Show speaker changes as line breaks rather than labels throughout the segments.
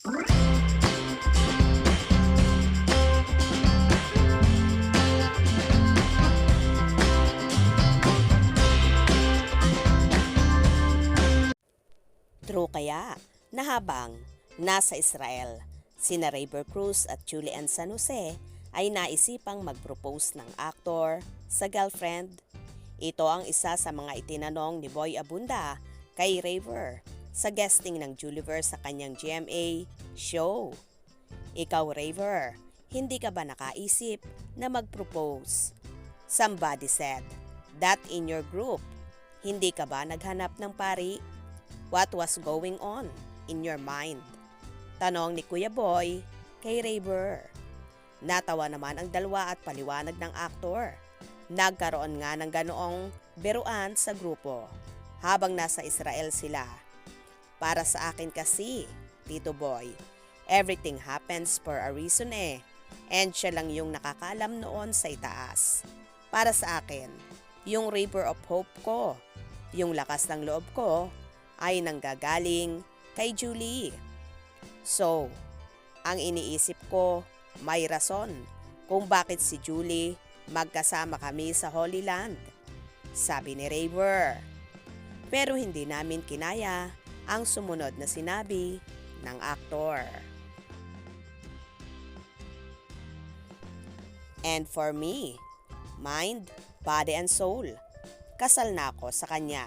True kaya na habang nasa Israel, sina Rayber Cruz at Julian San Jose ay naisipang mag-propose ng aktor sa girlfriend? Ito ang isa sa mga itinanong ni Boy Abunda kay Rayber sa guesting ng Juliverse sa kanyang GMA show. Ikaw, Rayber, hindi ka ba nakaisip na mag-propose? Somebody said that in your group. Hindi ka ba naghanap ng pari? What was going on in your mind? Tanong ni Kuya Boy kay Rayber. Natawa naman ang dalawa at paliwanag ng aktor. Nagkaroon nga ng ganoong biruan sa grupo habang nasa Israel sila. Para sa akin kasi, Tito Boy, everything happens for a reason eh. And siya lang yung nakakalam noon sa itaas. Para sa akin, yung river of hope ko, yung lakas ng loob ko, ay nanggagaling kay Julie. So, ang iniisip ko, may rason kung bakit si Julie magkasama kami sa Holy Land, sabi ni Rayber. Pero hindi namin kinaya ang sumunod na sinabi ng aktor. And for me, mind, body and soul, kasal na ako sa kanya.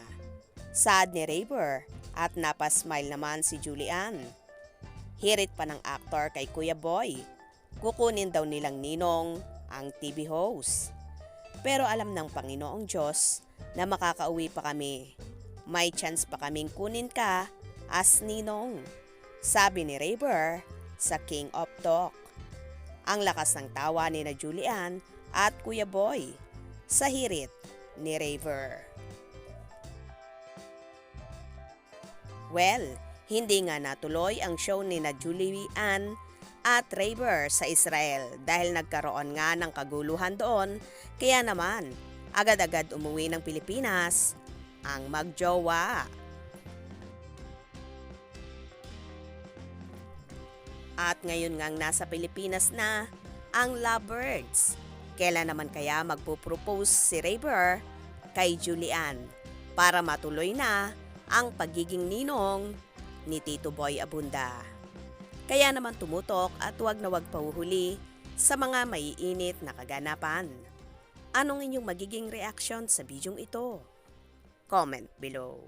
Sad ni Rayber at napasmile naman si Julian. Hirit pa ng aktor kay Kuya Boy. Kukunin daw nilang ninong ang TV host. Pero alam ng Panginoong Diyos na makakauwi pa kami. May chance pa kaming kunin ka as ninong, sabi ni Rayber sa King of Talk. Ang lakas ng tawa ni na Julian at Kuya Boy sa hirit ni Rayber. Well, hindi nga natuloy ang show ni na Julian at Rayber sa Israel dahil nagkaroon nga ng kaguluhan doon. Kaya naman, agad-agad umuwi ng Pilipinas ang magjowa. At ngayon ngang nasa Pilipinas na ang lovebirds. Kailan naman kaya magpo-propose si Rayber kay Julian para matuloy na ang pagiging ninong ni Tito Boy Abunda. Kaya naman tumutok at huwag na huwag pahuhuli sa mga maiinit na kaganapan. Anong inyong magiging reaksyon sa bidyong ito? Comment below.